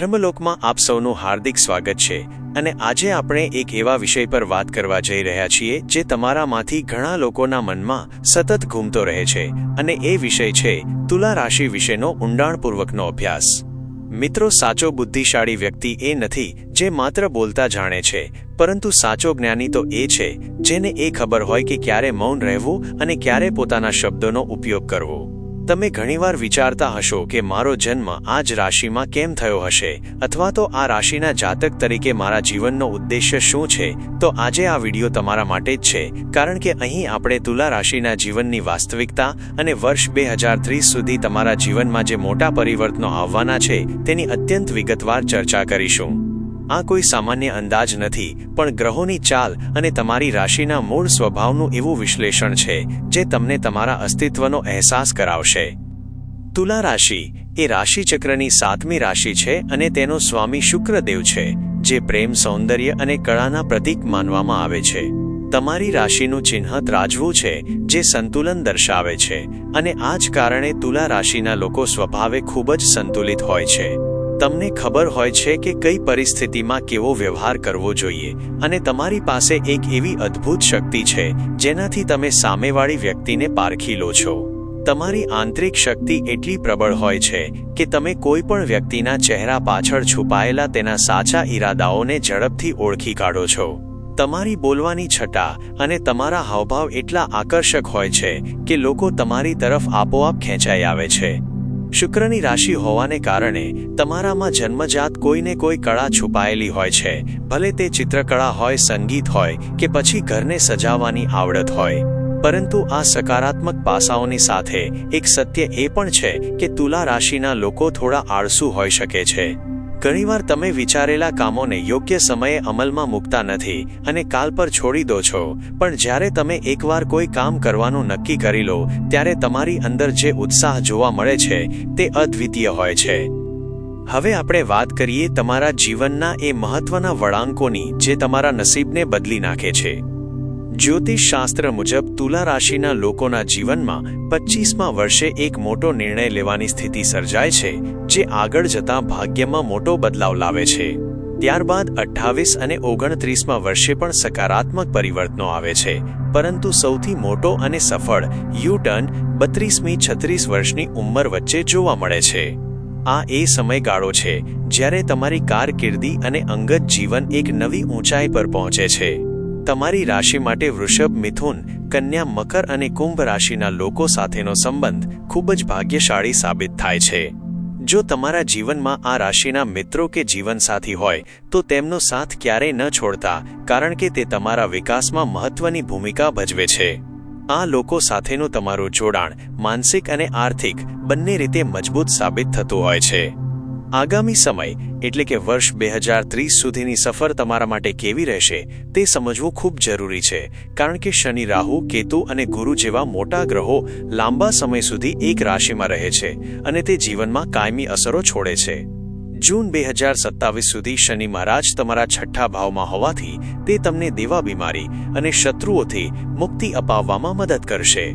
ધર્મલોકમાં આપ સૌનું હાર્દિક સ્વાગત છે અને આજે આપણે એક એવા વિષય પર વાત કરવા જઈ રહ્યા છીએ જે તમારામાંથી ઘણા લોકોના મનમાં સતત ઘૂમતો રહે છે અને એ વિષય છે તુલા રાશિ વિશેનો ઊંડાણપૂર્વકનો અભ્યાસ। મિત્રો, સાચો બુદ્ધિશાળી વ્યક્તિ એ નથી જે માત્ર બોલતા જાણે છે, પરંતુ સાચો જ્ઞાની તો એ છે જેને એ ખબર હોય કે ક્યારે મૌન રહેવું અને ક્યારે પોતાના શબ્દોનો ઉપયોગ કરવો। તમે ઘણીવાર વિચારતા હશો કે મારો જન્મ આ જ રાશિમાં કેમ થયો હશે, અથવા તો આ રાશિના જાતક તરીકે મારા જીવનનો ઉદ્દેશ્ય શું છે। તો આજે આ વિડીયો તમારા માટે જ છે, કારણ કે અહીં આપણે તુલા રાશિના જીવનની વાસ્તવિકતા અને વર્ષ 2030 સુધી તમારા જીવનમાં જે મોટા પરિવર્તનો આવવાના છે તેની અત્યંત વિગતવાર ચર્ચા કરીશું। આ કોઈ સામાન્ય અંદાજ નથી, પણ ગ્રહોની ચાલ અને તમારી રાશિના મૂળ સ્વભાવનું એવું વિશ્લેષણ છે જે તમને તમારા અસ્તિત્વનો અહેસાસ કરાવશે। તુલા રાશિ એ રાશિચક્રની 7મી રાશિ છે અને તેનો સ્વામી શુક્રદેવ છે, જે પ્રેમ, સૌંદર્ય અને કળાના પ્રતીક માનવામાં આવે છે। તમારી રાશિનું ચિહ્ન ત્રાજવું છે, જે સંતુલન દર્શાવે છે, અને આ જ કારણે તુલા રાશિના લોકો સ્વભાવે ખૂબ જ સંતુલિત હોય છે। તમને ખબર હોય છે કે કઈ પરિસ્થિતિમાં કેવો વ્યવહાર કરવો જોઈએ, અને તમારી પાસે એક એવી અદ્ભુત શક્તિ છે જેનાથી તમે સામેવાળી વ્યક્તિને પારખી લો છો। તમારી આંતરિક શક્તિ એટલી પ્રબળ હોય છે કે તમે કોઈ પણ વ્યક્તિના ચહેરા પાછળ છુપાયેલા તેના સાચા ઈરાદાઓને ઝડપથી ઓળખી કાઢો છો। તમારી બોલવાની છટા અને તમારા હાવભાવ એટલા આકર્ષક હોય છે કે લોકો તમારી તરફ આપોઆપ ખેંચાઈ આવે છે। શુક્રની રાશિ હોવાને કારણે તમારામાં જન્મજાત કોઈને કોઈ કળા છુપાયેલી હોય છે, ભલે તે ચિત્રકળા હોય, સંગીત હોય કે પછી ઘરને સજાવવાની આવડત હોય। પરંતુ આ સકારાત્મક પાસાઓની સાથે એક સત્ય એ પણ છે કે તુલા રાશિના લોકો થોડા આળસુ હોઈ શકે છે। ઘણીવાર તમે વિચારેલા કામોને યોગ્ય સમયે અમલમાં મૂકતા નથી અને કાલ પર છોડી દો છો, પણ જ્યારે તમે એકવાર કોઈ કામ કરવાનું નક્કી કરી લો ત્યારે તમારી અંદર જે ઉત્સાહ જોવા મળે છે તે અદ્વિતીય હોય છે। હવે આપણે વાત કરીએ તમારા જીવનના એ મહત્વના વળાંકોની જે તમારા નસીબને બદલી નાખે છે। જ્યોતિષ શાસ્ત્ર મુજબ તુલા રાશિના લોકોના જીવનમાં 25મા વર્ષે એક મોટો નિર્ણય લેવાની સ્થિતિ સર્જાય છે, જે આગળ જતાં ભાગ્યમાં મોટો બદલાવ લાવે છે। ત્યારબાદ 28 અને 29મા વર્ષે પણ સકારાત્મક પરિવર્તનો આવે છે, પરંતુ સૌથી મોટો અને સફળ યુ-ટર્ન 32મી 36 વર્ષની ઉંમર વચ્ચે જોવા મળે છે। આ એ સમયગાળો છે જ્યારે તમારી કારકિર્દી અને અંગત જીવન એક નવી ઊંચાઈ પર પહોંચે છે। તમારી રાશિ માટે વૃષભ, મિથુન, કન્યા, મકર અને કુંભ રાશિના લોકો સાથેનો સંબંધ ખૂબ જ ભાગ્યશાળી સાબિત થાય છે। જો તમારા જીવનમાં આ રાશિના મિત્રો કે જીવનસાથી હોય તો તેમનો સાથ ક્યારેય ન છોડતા, કારણ કે તે તમારા વિકાસમાં મહત્વની ભૂમિકા ભજવે છે। આ લોકો સાથેનું તમારું જોડાણ માનસિક અને આર્થિક બંને રીતે મજબૂત સાબિત થતું હોય છે। આગામી સમય એટલે કે વર્ષ 2030 સુધીની સફર તમારા માટે કેવી રહેશે તે સમજવું ખૂબ જરૂરી છે, કારણ કે શનિ, રાહુ, કેતુ અને ગુરુ જેવા મોટા ગ્રહો લાંબા સમય સુધી એક રાશિમાં રહે છે અને તે જીવનમાં કાયમી અસરો છોડે છે। જૂન 2027 સુધી શનિ મહારાજ તમારા 6ઠ્ઠા ભાવમાં હોવાથી તે તમને દેવા, બીમારી અને શત્રુઓથી મુક્તિ અપાવવામાં મદદ કરશે।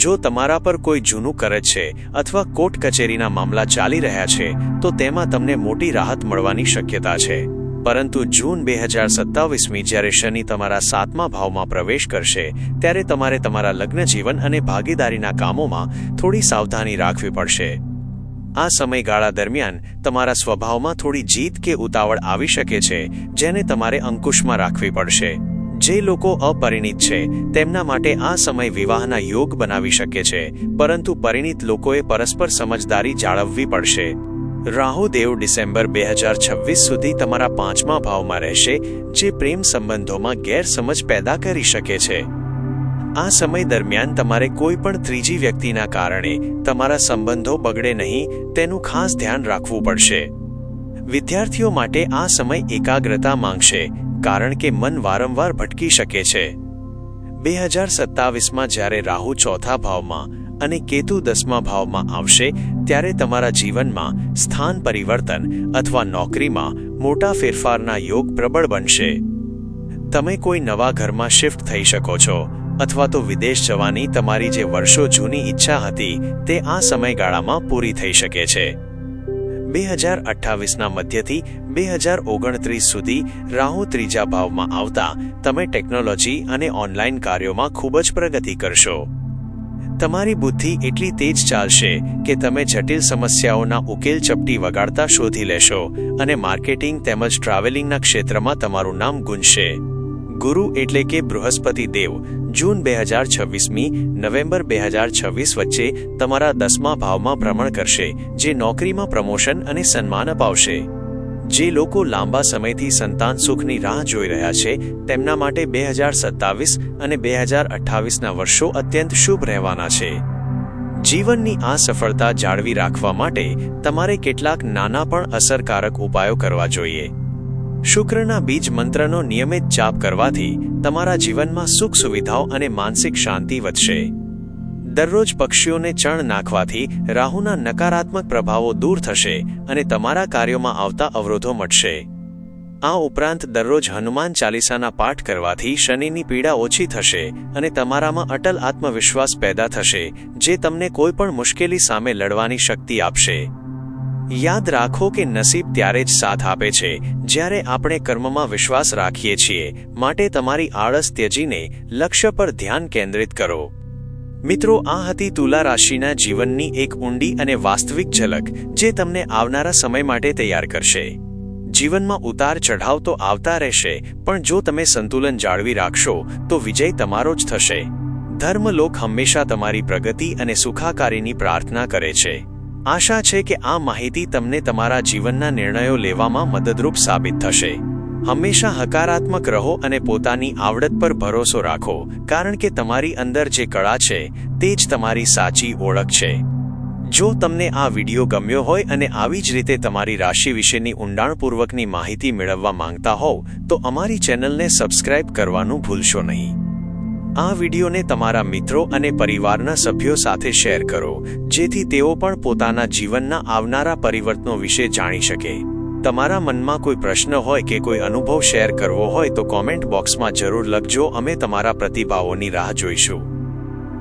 જો તમારા પર કોઈ જૂનું કરજ છે અથવા કોર્ટ કચેરીના મામલા ચાલી રહ્યા છે તો તેમાં તમને મોટી રાહત મળવાની શક્યતા છે। પરંતુ જૂન 2027મી જ્યારે શનિ તમારા 7મા ભાવમાં પ્રવેશ કરશે ત્યારે તમારે તમારા લગ્ન જીવન અને ભાગીદારીના કામોમાં થોડી સાવધાની રાખવી પડશે। આ સમયગાળા દરમિયાન તમારા સ્વભાવમાં થોડી જીદ કે ઉતાવળ આવી શકે છે, જેને તમારે અંકુશમાં રાખવી પડશે। જે લોકો અપરિણિત છે તેમના માટે આ સમય વિવાહના યોગ બનાવી શકે છે, પરંતુ પરિણિત લોકોએ પરસ્પર સમજદારી જાળવવી પડશે। રાહુ દેવ ડિસેમ્બર 2026 સુધી તમારા 5મા ભાવમાં રહેશે, જે પ્રેમ સંબંધોમાં ગેરસમજ પેદા કરી શકે છે। આ સમય દરમિયાન તમારે કોઈ પણ ત્રીજી વ્યક્તિના કારણે તમારા સંબંધો બગડે નહીં તેનું ખાસ ધ્યાન રાખવું પડશે। વિદ્યાર્થીઓ માટે આ સમય એકાગ્રતા માંગશે, કારણ કે મન વારંવાર ભટકી શકે છે। 2027માં જ્યારે રાહુ 4થા ભાવમાં અને કેતુ 10મા ભાવમાં આવશે ત્યારે તમારા જીવનમાં સ્થાન પરિવર્તન અથવા નોકરીમાં મોટા ફેરફારના યોગ પ્રબળ બનશે। તમે કોઈ નવા ઘરમાં શિફ્ટ થઈ શકો છો, અથવા તો વિદેશ જવાની તમારી જે વર્ષો જૂની ઈચ્છા હતી તે આ સમયગાળામાં પૂરી થઈ શકે છે। 2028ના મધ્યથી 2029 સુધી રાહુ ત્રીજા ભાવમાં આવતા તમે ટેકનોલોજી અને ઓનલાઈન કાર્યોમાં ખૂબ જ પ્રગતિ કરશો. તમારી બુદ્ધિ એટલી તેજ ચાલશે કે તમે જટિલ સમસ્યાઓના ઉકેલ ચપટી વગાડતા શોધી લેશો અને માર્કેટિંગ તેમજ ટ્રાવેલિંગના ક્ષેત્રમાં તમારું નામ ગુંજશે. ગુરુ એટલે કે બૃહસ્પતિ દેવ જૂન 2026મી નવેમ્બર 2026 વચ્ચે તમારા 10મા ભાવમાં ભ્રમણ કરશે, જે નોકરીમાં પ્રમોશન અને સન્માન અપાવશે. જે લોકો લાંબા સમયથી સંતાન સુખની રાહ જોઈ રહ્યા છે તેમના માટે 2027 અને 2028ના વર્ષો અત્યંત શુભ રહેવાના છે. જીવનની આ સફળતા જાળવી રાખવા માટે તમારે કેટલાક નાના પણ અસરકારક ઉપાયો કરવા જોઈએ. શુક્રના બીજ મંત્રનો નિયમિત જાપ કરવાથી તમારા જીવનમાં સુખ સુવિધાઓ અને માનસિક શાંતિ વધશે. દરરોજ પક્ષીઓને ચણ નાખવાથી રાહુના નકારાત્મક પ્રભાવો દૂર થશે અને તમારા કાર્યોમાં આવતા અવરોધો મટશે. આ ઉપરાંત દરરોજ હનુમાન ચાલીસાના પાઠ કરવાથી શનિની પીડા ઓછી થશે અને તમારામાં અટલ આત્મવિશ્વાસ પેદા થશે, જે તમને કોઈપણ મુશ્કેલી સામે લડવાની શક્તિ આપશે. યાદ રાખો કે નસીબ ત્યારે જ સાથ આપે છે જ્યારે આપણે કર્મમાં વિશ્વાસ રાખીએ છીએ, માટે તમારી આળસ ત્યજીને લક્ષ્ય પર ધ્યાન કેન્દ્રિત કરો. મિત્રો, આ હતી તુલા રાશિના જીવનની એક ઊંડી અને વાસ્તવિક ઝલક, જે તમને આવનારા સમય માટે તૈયાર કરશે. જીવનમાં ઉતાર ચઢાવ તો આવતા રહેશે, પણ જો તમે સંતુલન જાળવી રાખશો તો વિજય તમારો જ થશે. ધર્મલોક હંમેશા તમારી પ્રગતિ અને સુખાકારીની પ્રાર્થના કરે છે. આશા છે કે આ માહિતી તમને તમારા જીવનના નિર્ણયો લેવામાં મદદરૂપ સાબિત થશે. હંમેશા હકારાત્મક રહો અને પોતાની આવડત પર ભરોસો રાખો, કારણ કે તમારી અંદર જે કળા છે તે જ તમારી સાચી ઓળખ છે. જો તમને આ વિડીયો ગમ્યો હોય અને આવી જ રીતે તમારી રાશિ વિશેની ઊંડાણપૂર્વકની માહિતી મેળવવા માંગતા હોવ તો અમારી ચેનલને સબસ્ક્રાઇબ કરવાનું ભૂલશો નહીં. આ વિડીયોને તમારા મિત્રો અને પરિવારના સભ્યો સાથે શેર કરો, જેથી તેઓ પણ પોતાના જીવનના આવનારા પરિવર્તનો વિશે જાણી શકે. તમારા મનમાં કોઈ પ્રશ્ન હોય કે કોઈ અનુભવ શેર કરવો હોય તો કોમેન્ટ બોક્સમાં જરૂર લખજો. અમે તમારા પ્રતિભાવોની રાહ જોઈશું.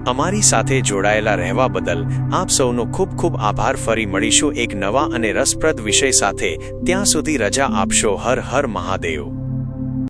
અમારી સાથે જોડાયેલા રહેવા બદલ આપ સૌનો ખૂબ ખૂબ આભાર. ફરી મળીશું એક નવા અને રસપ્રદ વિષય સાથે. ત્યાં સુધી રજા આપશો. હર હર મહાદેવ.